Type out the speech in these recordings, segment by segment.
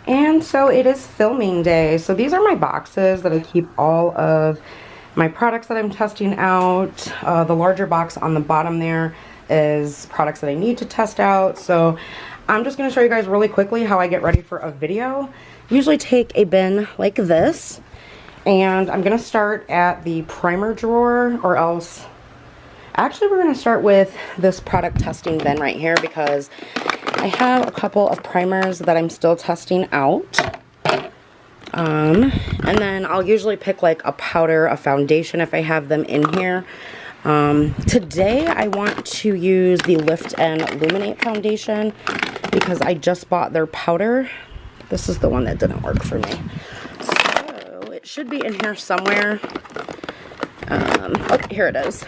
And so it is filming day. So these are my boxes that I keep all of my products that I'm testing out. The larger box on the bottom there is products that I need to test out. So I'm just going to show you guys really quickly how I get ready for a video. Usually take a bin like this, and I'm going to start at the primer drawer, or else actually we're going to start with this product testing bin right here, because I have a couple of primers that I'm still testing out. And then I'll usually pick like a powder, a foundation if I have them in here. Today I want to use the Lift Illuminate foundation because I just bought their powder. This is the one that didn't work for me. So it should be in here somewhere. Okay, here it is.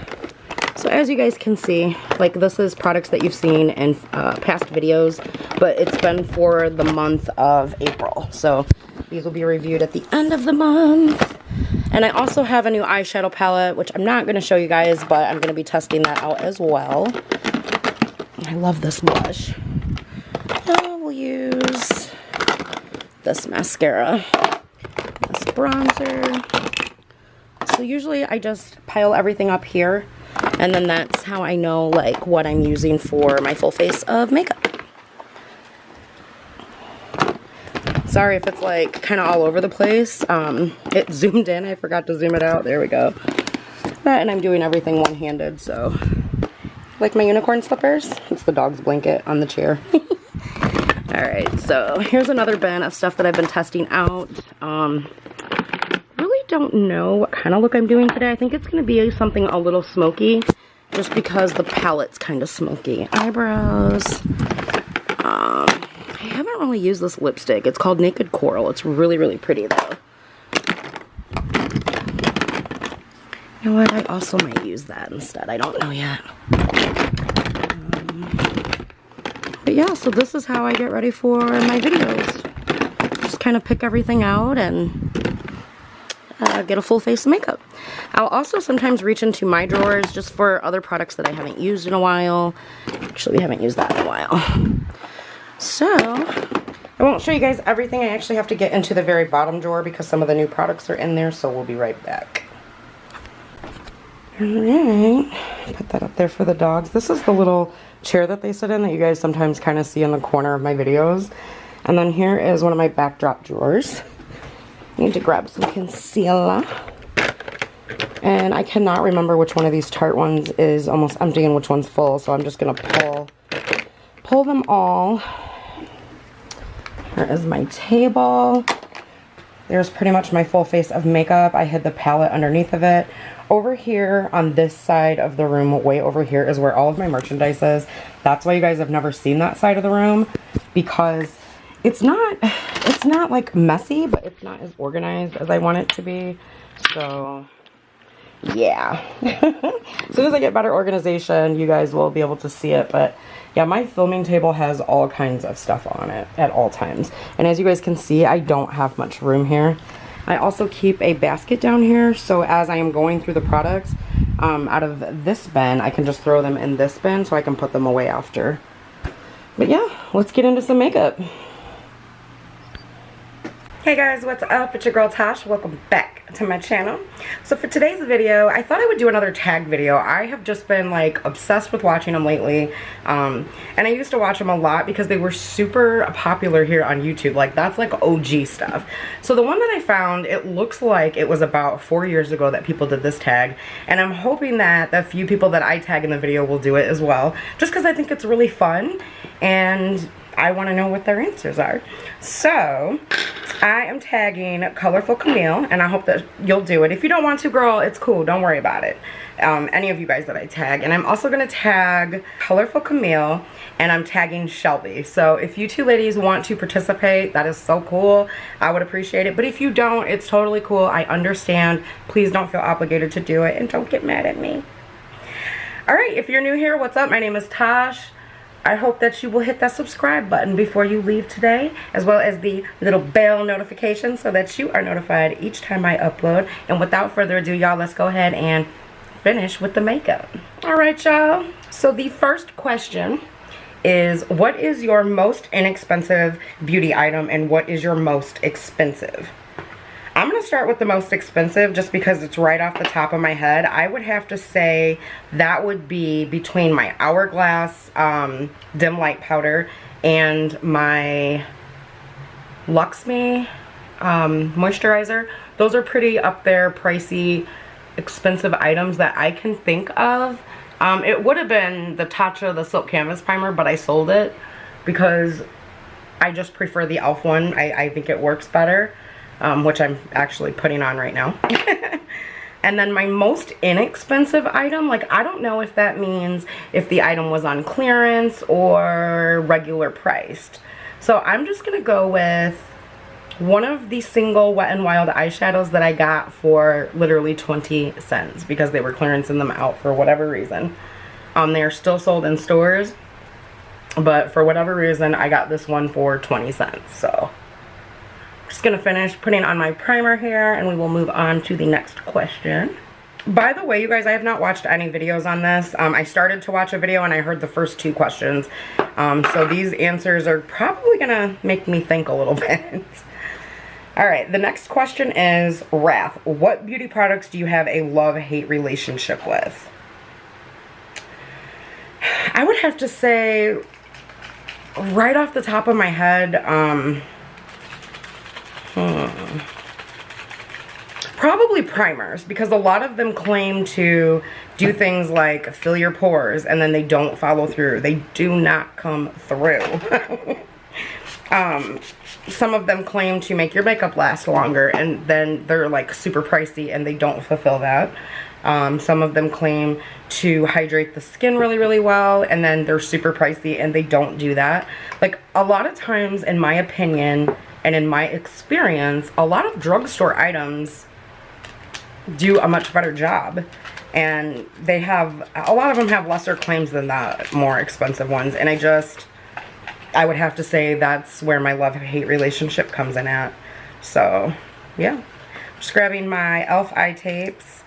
So as you guys can see, like, this is products that you've seen in past videos, but it's been for the month of April. So these will be reviewed at the end of the month. And I also have a new eyeshadow palette, which I'm not going to show you guys, but I'm going to be testing that out as well. I love this blush. We'll use this mascara, this bronzer. So usually I just pile everything up here, and then that's how I know like what I'm using for my full face of makeup. Sorry if it's like kind of all over the place. It zoomed in. I forgot to zoom it out. There we go. And I'm doing everything one-handed, so. Like my unicorn slippers. It's the dog's blanket on the chair. Alright, so here's another bin of stuff that I've been testing out. Really don't know what kind of look I'm doing today. I think it's going to be something a little smoky, just because the palette's kind of smoky. Eyebrows. I haven't really used this lipstick. It's called Naked Coral. It's really, really pretty though. You know what? I also might use that instead. I don't know yet. But yeah, so this is how I get ready for my videos. Just kind of pick everything out and get a full face of makeup. I'll also sometimes reach into my drawers just for other products that I haven't used in a while. Actually, we haven't used that in a while. So, I won't show you guys everything. I actually have to get into the very bottom drawer because some of the new products are in there, so we'll be right back. Alright, put that up there for the dogs. This is the little chair that they sit in that you guys sometimes kind of see in the corner of my videos. And then here is one of my backdrop drawers. I need to grab some concealer. And I cannot remember which one of these Tarte ones is almost empty and which one's full, so I'm just going to pull them all. Here is my table. There's pretty much my full face of makeup. I hid the palette underneath of it. Over here on this side of the room, way over here, is where all of my merchandise is. That's why you guys have never seen that side of the room, because it's not like messy, but it's not as organized as I want it to be. So yeah. As soon as I get better organization, you guys will be able to see it. But yeah, my filming table has all kinds of stuff on it at all times. And as you guys can see, I don't have much room here. I also keep a basket down here, so as I am going through the products out of this bin, I can just throw them in this bin so I can put them away after. But yeah, let's get into some makeup. Hey guys, what's up? It's your girl Tash. Welcome back to my channel. So for today's video, I thought I would do another tag video. I have just been like obsessed with watching them lately, and I used to watch them a lot because they were super popular here on YouTube. Like, that's like OG stuff. So the one that I found, it looks like it was about 4 years ago that people did this tag, and I'm hoping that the few people that I tag in the video will do it as well, just because I think it's really fun and I want to know what their answers are. So I am tagging Kolorful Kalmele, and I hope that you'll do it. If you don't want to, girl, it's cool. Don't worry about it. Any of you guys that I tag. And I'm also going to tag Kolorful Kalmele, and I'm tagging Shelby. So if you two ladies want to participate, that is so cool. I would appreciate it. But if you don't, it's totally cool. I understand. Please don't feel obligated to do it, and don't get mad at me. Alright, if you're new here, what's up? My name is Tash. I hope that you will hit that subscribe button before you leave today, as well as the little bell notification so that you are notified each time I upload. And without further ado, y'all, let's go ahead and finish with the makeup. Alright, y'all. So the first question is what is your most inexpensive beauty item and what is your most expensive? I'm going to start with the most expensive just because it's right off the top of my head. I would have to say that would be between my Hourglass dim light powder and my Luxme moisturizer. Those are pretty up there, pricey, expensive items that I can think of. It would have been the Tatcha, the Silk Canvas Primer, but I sold it because I just prefer the e.l.f. one. I think it works better, which I'm actually putting on right now. And then my most inexpensive item, like I don't know if that means if the item was on clearance or regular priced. So I'm just going to go with one of the single Wet n Wild eyeshadows that I got for literally 20 cents because they were clearancing them out for whatever reason. They're still sold in stores, but for whatever reason I got this one for 20 cents. So I'm just gonna finish putting on my primer here and we will move on to the next question. By the way, you guys, I have not watched any videos on this. I started to watch a video and I heard the first 2 questions. So these answers are probably gonna make me think a little bit. Alright, the next question is, Wrath, what beauty products do you have a love-hate relationship with? I would have to say, right off the top of my head, probably primers, because a lot of them claim to do things like fill your pores, and then they don't follow through. They do not come through. Some of them claim to make your makeup last longer, and then they're like super pricey and they don't fulfill that. Some of them claim to hydrate the skin really, really well, and then they're super pricey and they don't do that. Like, a lot of times, in my opinion and in my experience, a lot of drugstore items do a much better job. And they have, a lot of them have lesser claims than the more expensive ones. And I would have to say that's where my love-hate relationship comes in at. So, yeah. Just grabbing my e.l.f. eye tapes.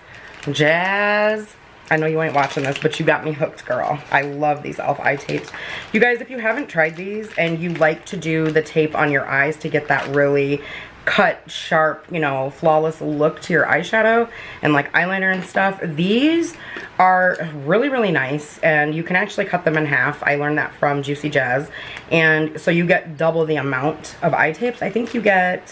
Jazz. I know you ain't watching this, but you got me hooked, girl. I love these e.l.f. eye tapes. You guys, if you haven't tried these and you like to do the tape on your eyes to get that really cut, sharp, you know, flawless look to your eyeshadow and like eyeliner and stuff, these are really, really nice, and you can actually cut them in half. I learned that from Juicy Jazz, and so you get double the amount of eye tapes. I think you get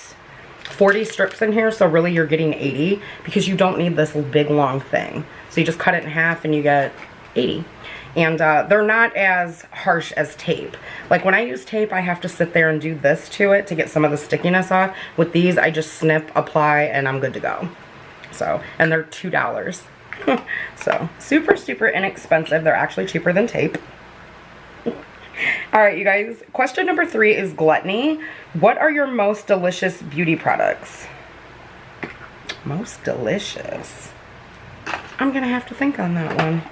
40 strips in here, so really you're getting 80 because you don't need this big long thing. So you just cut it in half and you get 80. And they're not as harsh as tape. Like when I use tape, I have to sit there and do this to it to get some of the stickiness off. With these, I just snip, apply, and I'm good to go. So, and they're $2. So, super, super inexpensive. They're actually cheaper than tape. Alright, you guys. Question number 3 is gluttony. What are your most delicious beauty products? Most delicious. I'm gonna have to think on that one.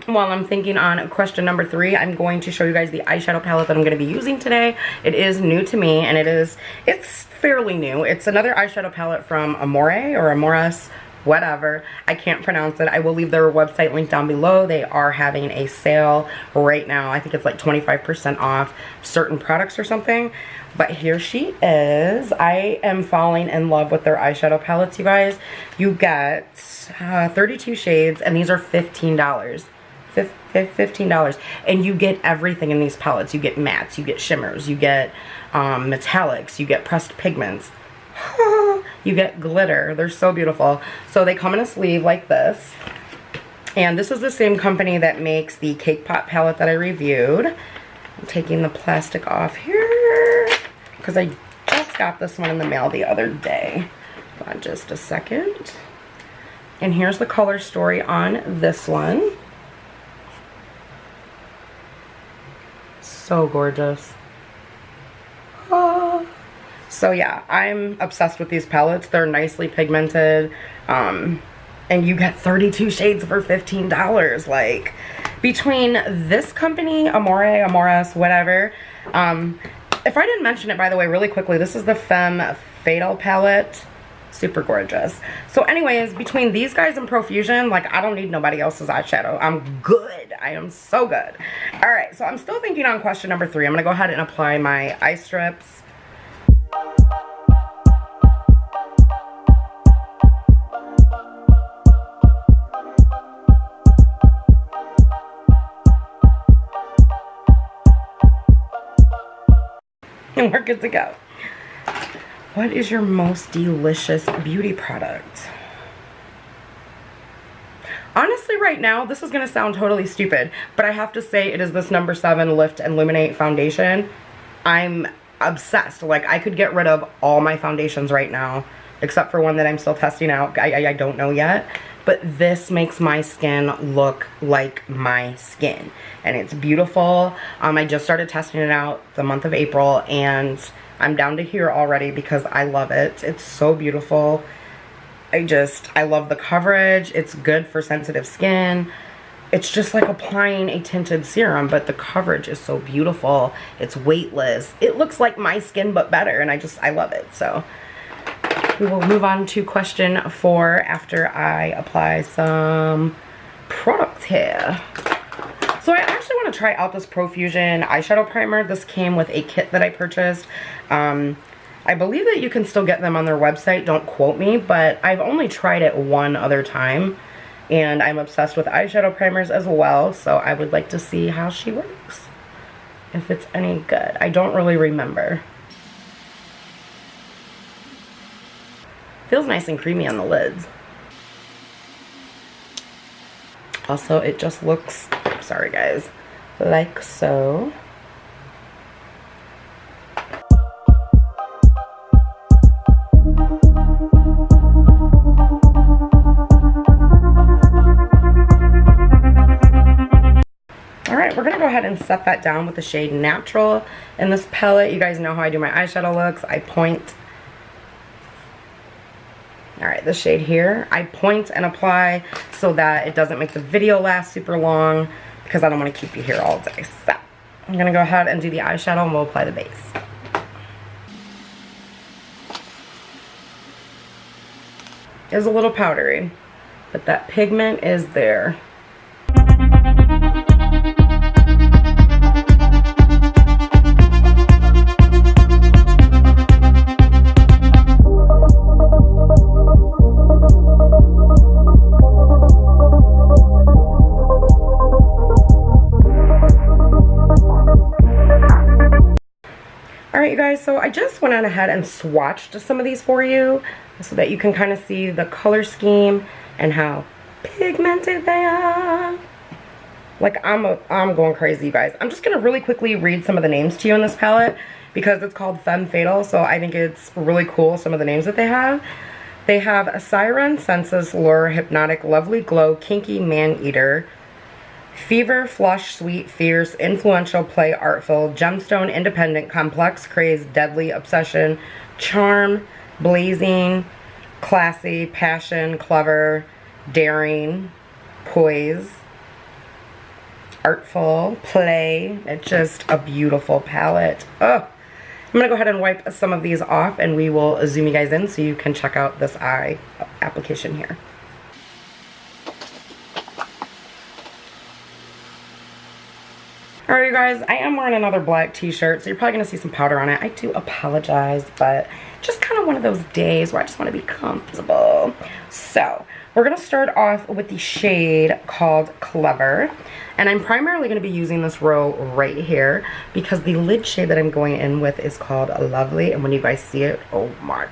While I'm thinking on question number 3, I'm going to show you guys the eyeshadow palette that I'm going to be using today. It is new to me, and it's fairly new. It's another eyeshadow palette from Amorus, whatever. I can't pronounce it. I will leave their website link down below. They are having a sale right now. I think it's like 25% off certain products or something. But here she is. I am falling in love with their eyeshadow palettes, you guys. You get 32 shades, and these are $15. $15, and you get everything in these palettes. You get mattes, you get shimmers, you get metallics, you get pressed pigments, you get glitter. They're so beautiful. So they come in a sleeve like this, and this is the same company that makes the Cake Pop palette that I reviewed. I'm taking the plastic off here because I just got this one in the mail the other day. Hold on just a second. And here's the color story on this one. So gorgeous. Oh. So yeah, I'm obsessed with these palettes. They're nicely pigmented, and you get 32 shades for $15. Like, between this company, Amorus, whatever. If I didn't mention it, by the way, really quickly, this is the Femme Fatale palette. Super gorgeous. So anyways, between these guys and Profusion, like, I don't need nobody else's eyeshadow. I'm good. I am so good. All right, so I'm still thinking on question number 3. I'm gonna go ahead and apply my eye strips. And we're good to go. What is your most delicious beauty product? Honestly, right now, this is going to sound totally stupid, but I have to say it is this No. 7 Lift Illuminate foundation. I'm obsessed. Like, I could get rid of all my foundations right now, except for one that I'm still testing out. I don't know yet. But this makes my skin look like my skin. And it's beautiful. I just started testing it out the month of April, and I'm down to here already because I love it. It's so beautiful. I love the coverage. It's good for sensitive skin. It's just like applying a tinted serum, but the coverage is so beautiful. It's weightless. It looks like my skin, but better, and I love it. So we will move on to question 4 after I apply some product here. So I actually want to try out this Profusion eyeshadow primer. This came with a kit that I purchased. I believe that you can still get them on their website. Don't quote me, but I've only tried it one other time. And I'm obsessed with eyeshadow primers as well. So I would like to see how she works. If it's any good. I don't really remember. Feels nice and creamy on the lids. Also, it just looks, sorry guys, like so. Alright, we're going to go ahead and set that down with the shade Natural in this palette. You guys know how I do my eyeshadow looks. I point. Alright, this shade here, I point and apply so that it doesn't make the video last super long because I don't want to keep you here all day. So, I'm going to go ahead and do the eyeshadow and we'll apply the base. It's a little powdery, but that pigment is there. Alright you guys, so I just went on ahead and swatched some of these for you so that you can kind of see the color scheme and how pigmented they are. Like, I'm going crazy, you guys. I'm just going to really quickly read some of the names to you in this palette because it's called Femme Fatale, so I think it's really cool, some of the names that they have. They have a Siren, Senses, Lure, Hypnotic, Lovely Glow, Kinky, Man-Eater, Fever, Flush, Sweet, Fierce, Influential, Play, Artful, Gemstone, Independent, Complex, Craze, Deadly, Obsession, Charm, Blazing, Classy, Passion, Clever, Daring, Poise, Artful, Play. It's just a beautiful palette. Oh, I'm going to go ahead and wipe some of these off and we will zoom you guys in so you can check out this eye application here. Alright you guys, I am wearing another black t-shirt, so you're probably going to see some powder on it. I do apologize, but just kind of one of those days where I just want to be comfortable. So, we're going to start off with the shade called Clever. And I'm primarily going to be using this row right here because the lid shade that I'm going in with is called Lovely. And when you guys see it, oh my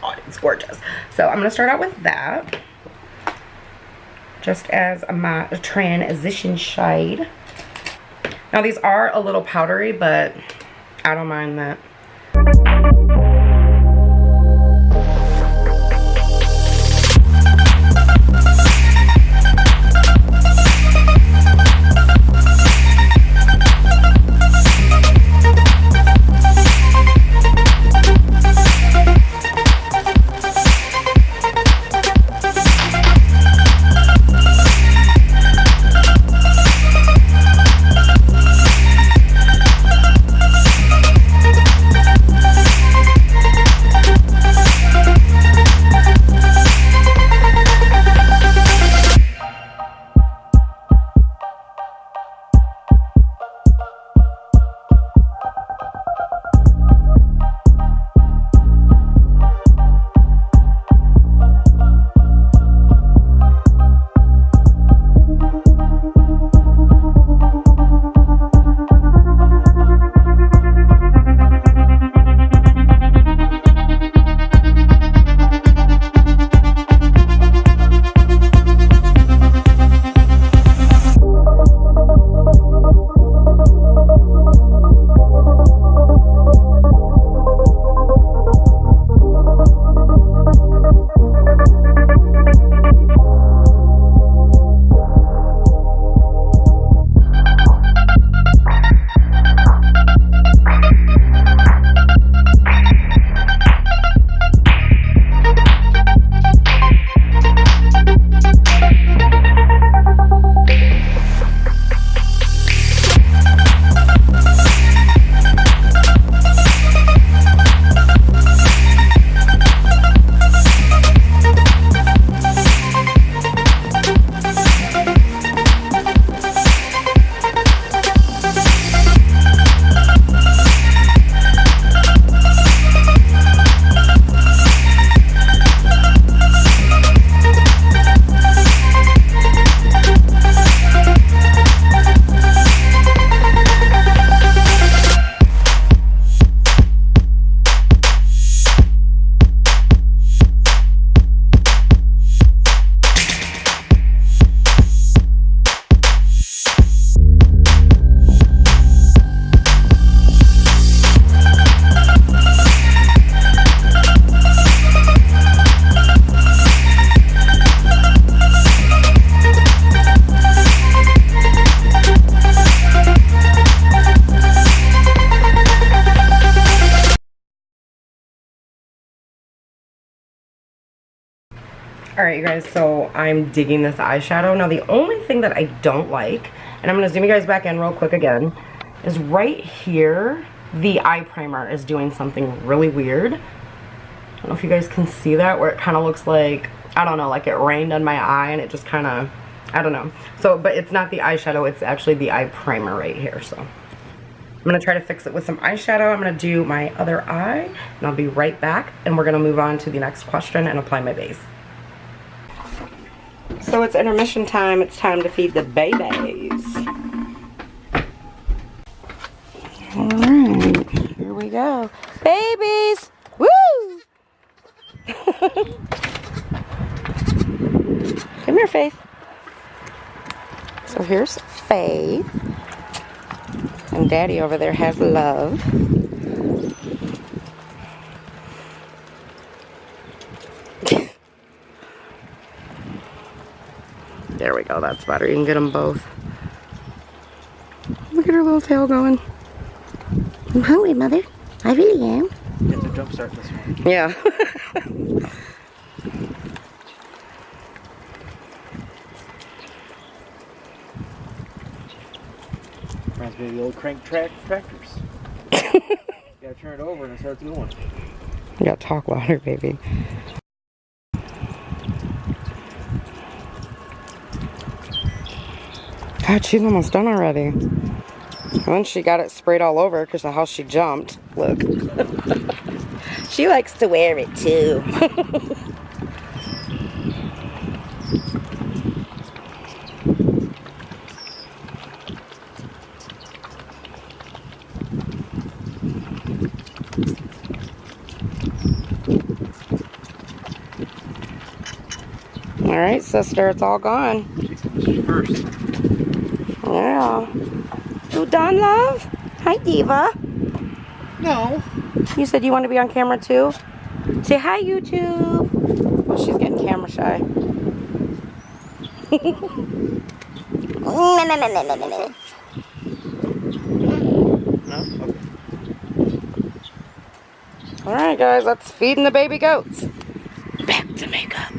god, it's gorgeous. So, I'm going to start out with that. Just as my transition shade. Now these are a little powdery, but I don't mind that. Alright, you guys, so I'm digging this eyeshadow. Now, the only thing that I don't like, and I'm going to zoom you guys back in real quick again, is right here, the eye primer is doing something really weird. I don't know if you guys can see that, where it kind of looks like, I don't know, like it rained on my eye and it just kind of, I don't know. So, but it's not the eyeshadow, it's actually the eye primer right here, so. I'm going to try to fix it with some eyeshadow. I'm going to do my other eye, and I'll be right back, and we're going to move on to the next question and apply my base. So it's intermission time. It's time to feed the babies. Alright, here we go. Babies! Woo! Come here, Faith. So here's Faith. And Daddy over there has Love. There we go, that's better. You can get them both. Look at her little tail going. I'm hungry, Mother. I really am. You have to jump start this one. Yeah. Reminds me of the old crank tractors. You gotta turn it over and it starts going. You gotta talk louder, baby. God, she's almost done already. And then she got it sprayed all over because of how she jumped. Look. She likes to wear it too. Alright, sister, it's all gone. She's first. Yeah. You done, love? Hi, Diva. No. You said you want to be on camera too? Say hi, YouTube. Oh, she's getting camera shy. No? Okay. Alright, guys, let's feeding the baby goats. Back to makeup.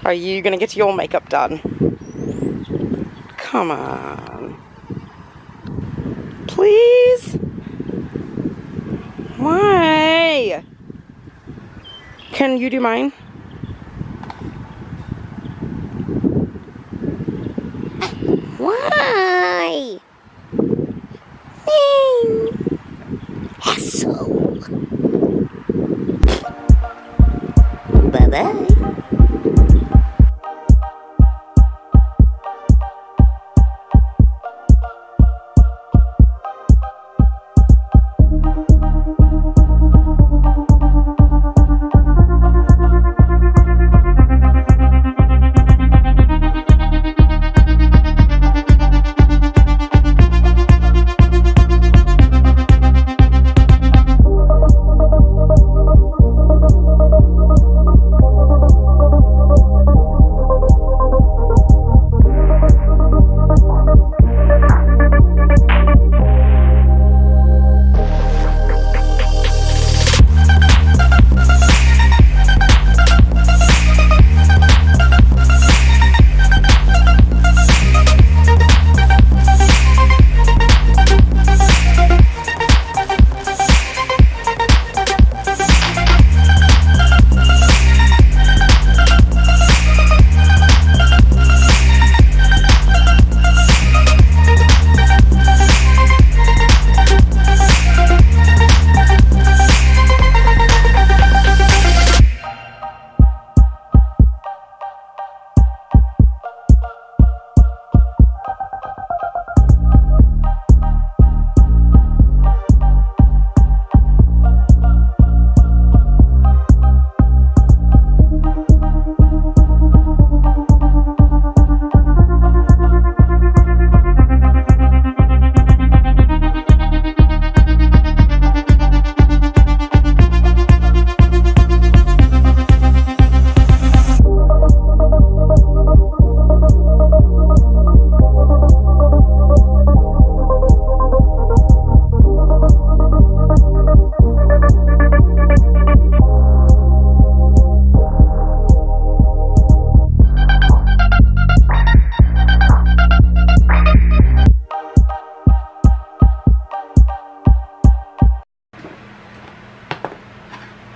Are you going to get your makeup done? Come on. Please? Why? Can you do mine? Why? Asshole. Bye-bye.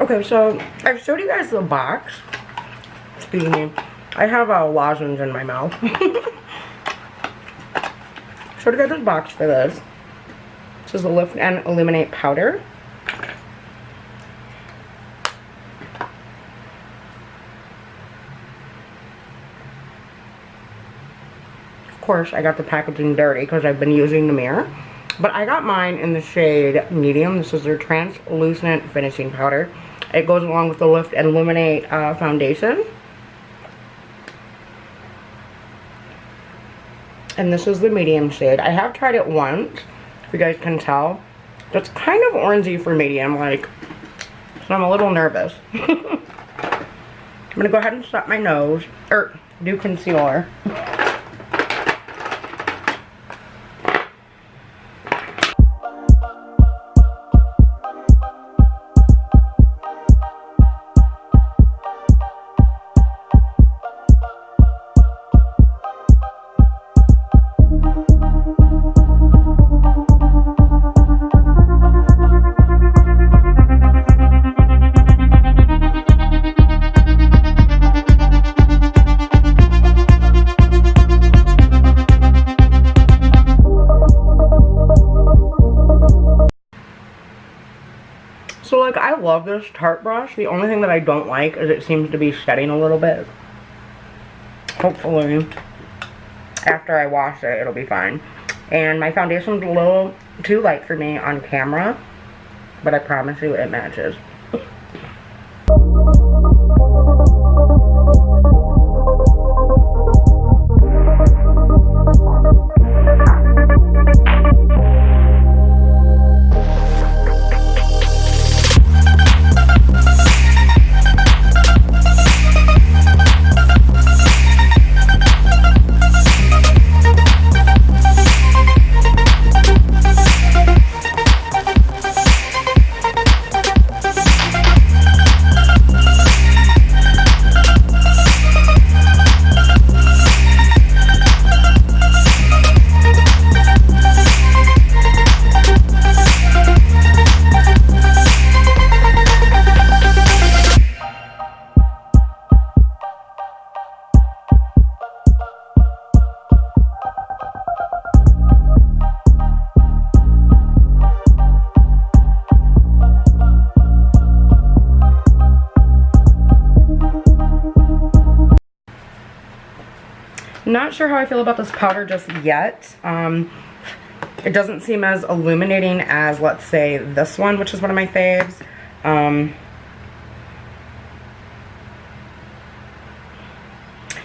Okay, so I've showed you guys the box. Excuse me. I have a lozenge in my mouth. Showed you guys this box for this. This is the Lift and Illuminate powder. Of course, I got the packaging dirty because I've been using the mirror. But I got mine in the shade medium. This is their translucent finishing powder. It goes along with the Lift and Illuminate foundation. And this is the medium shade. I have tried it once, if you guys can tell. It's kind of orangey for medium, like, so I'm a little nervous. I'm gonna go ahead and set my nose, or do concealer. So, like, I love this Tarte brush. The only thing that I don't like is it seems to be shedding a little bit. Hopefully, after I wash it, it'll be fine. And my foundation's a little too light for me on camera, but I promise you it matches. Not sure how I feel about this powder just yet. It doesn't seem as illuminating as, let's say, this one, which is one of my faves.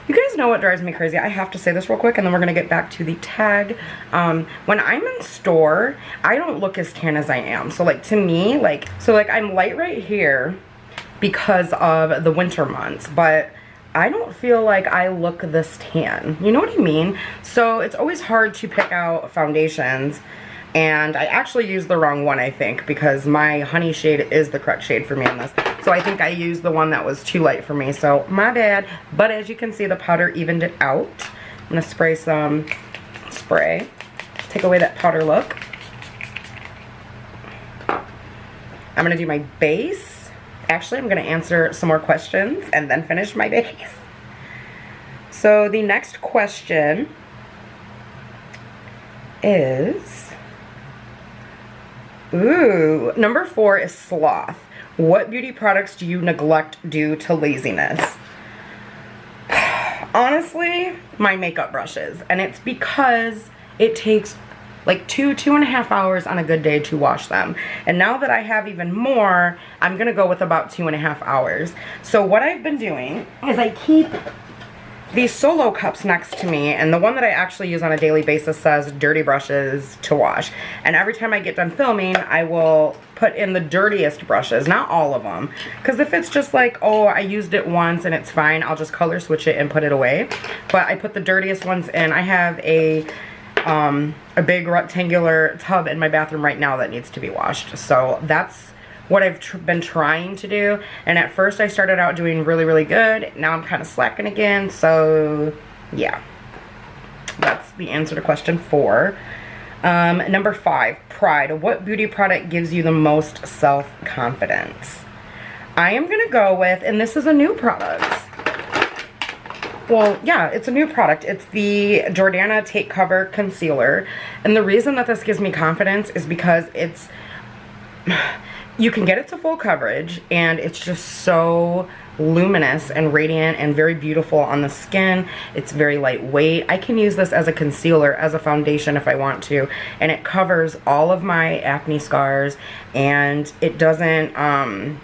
You guys know what drives me crazy. I have to say this real quick, and then we're going to get back to the tag. When I'm in store, I don't look as tan as I am. So, like, to me, like, I'm light right here because of the winter months, but I don't feel like I look this tan. You know what I mean? So it's always hard to pick out foundations, and I actually used the wrong one, I think, because my honey shade is the correct shade for me on this. So I think I used the one that was too light for me, so my bad. But as you can see, the powder evened it out. I'm gonna spray some spray, take away that powder look. I'm gonna do my base. Actually, I'm going to answer some more questions and then finish my base. So the next question is, number 4 is sloth. What beauty products do you neglect due to laziness? Honestly, my makeup brushes. And it's because it takes like 2.5 hours on a good day to wash them. And now that I have even more, I'm gonna go with about 2.5 hours. So what I've been doing is I keep these solo cups next to me, and the one that I actually use on a daily basis says dirty brushes to wash. And every time I get done filming, I will put in the dirtiest brushes, not all of them. Because if it's just like, oh, I used it once and it's fine, I'll just color switch it and put it away. But I put the dirtiest ones in. I have a big rectangular tub in my bathroom right now that needs to be washed. So that's what I've been trying to do. And at first I started out doing really, really good. Now I'm kind of slacking again. So yeah, that's the answer to question 4. Number 5, pride. What beauty product gives you the most self-confidence? I am going to go with, and this is a new product. Well, yeah, it's a new product. It's the Jordana Take Cover Concealer. And the reason that this gives me confidence is because it's, you can get it to full coverage, and it's just so luminous and radiant and very beautiful on the skin. It's very lightweight. I can use this as a concealer, as a foundation if I want to, and it covers all of my acne scars, and it doesn't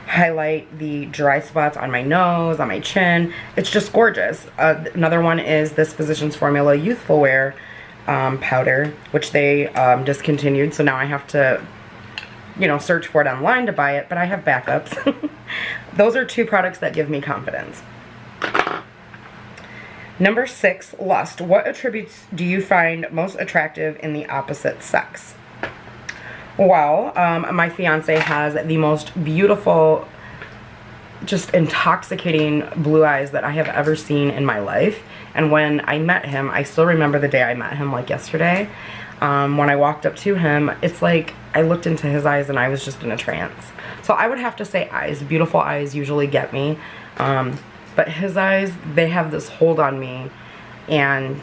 highlight the dry spots on my nose, on my chin. It's just gorgeous. Another one is this Physicians Formula Youthful Wear powder, which they discontinued, so now I have to, you know, search for it online to buy it, but I have backups. Those are two products that give me confidence. Number 6, lust. What attributes do you find most attractive in the opposite sex? Well, my fiance has the most beautiful, just intoxicating blue eyes that I have ever seen in my life. And when I met him, I still remember the day I met him like yesterday. When I walked up to him, it's like I looked into his eyes and I was just in a trance. So I would have to say eyes. Beautiful eyes usually get me. But his eyes, they have this hold on me, and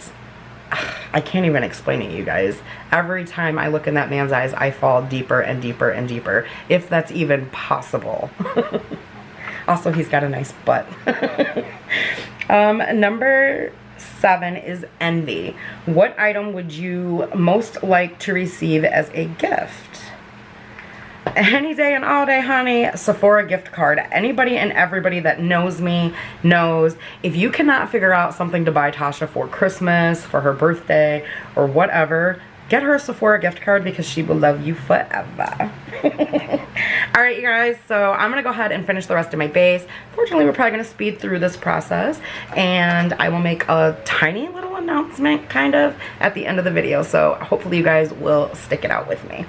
I can't even explain it, you guys. Every time I look in that man's eyes, I fall deeper and deeper and deeper, if that's even possible. Also, he's got a nice butt. Number 7 is envy. What item would you most like to receive as a gift? Any day and all day, honey. Sephora gift card. Anybody and everybody that knows me knows if you cannot figure out something to buy Tasha for Christmas, for her birthday, or whatever, get her a Sephora gift card because she will love you forever. Alright, you guys, so I'm going to go ahead and finish the rest of my base. Fortunately, we're probably going to speed through this process, and I will make a tiny little announcement, kind of, at the end of the video, so hopefully you guys will stick it out with me.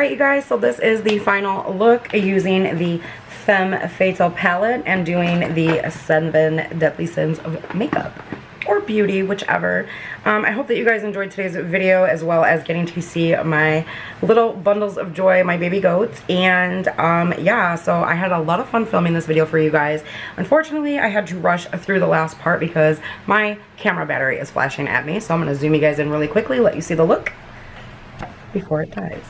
You guys, so this is the final look using the Femme Fatale palette and doing the 7 Deadly Sins of makeup or beauty, whichever. I hope that you guys enjoyed today's video, as well as getting to see my little bundles of joy, my baby goats. And yeah, so I had a lot of fun filming this video for you guys. Unfortunately, I had to rush through the last part because my camera battery is flashing at me, so I'm going to zoom you guys in really quickly, let you see the look before it dies.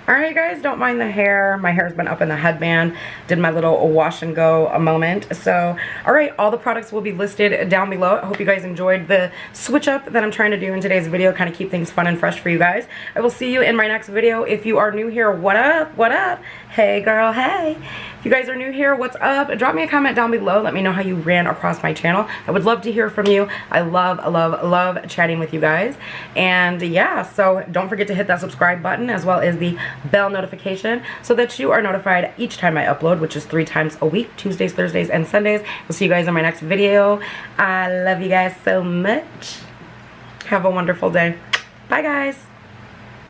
Alright guys, don't mind the hair. My hair's been up in the headband. Did my little wash and go a moment. So, alright, all the products will be listed down below. I hope you guys enjoyed the switch up that I'm trying to do in today's video. Kind of keep things fun and fresh for you guys. I will see you in my next video. If you are new here, what up? What up? Hey girl, hey. If you guys are new here, what's up? Drop me a comment down below. Let me know how you ran across my channel. I would love to hear from you. I love chatting with you guys. And yeah, so don't forget to hit that subscribe button as well as the bell notification notification so that you are notified each time I upload, which is 3 times a week, Tuesdays, Thursdays, and Sundays. We'll see you guys in my next video. I love you guys so much. Have a wonderful day. Bye, guys.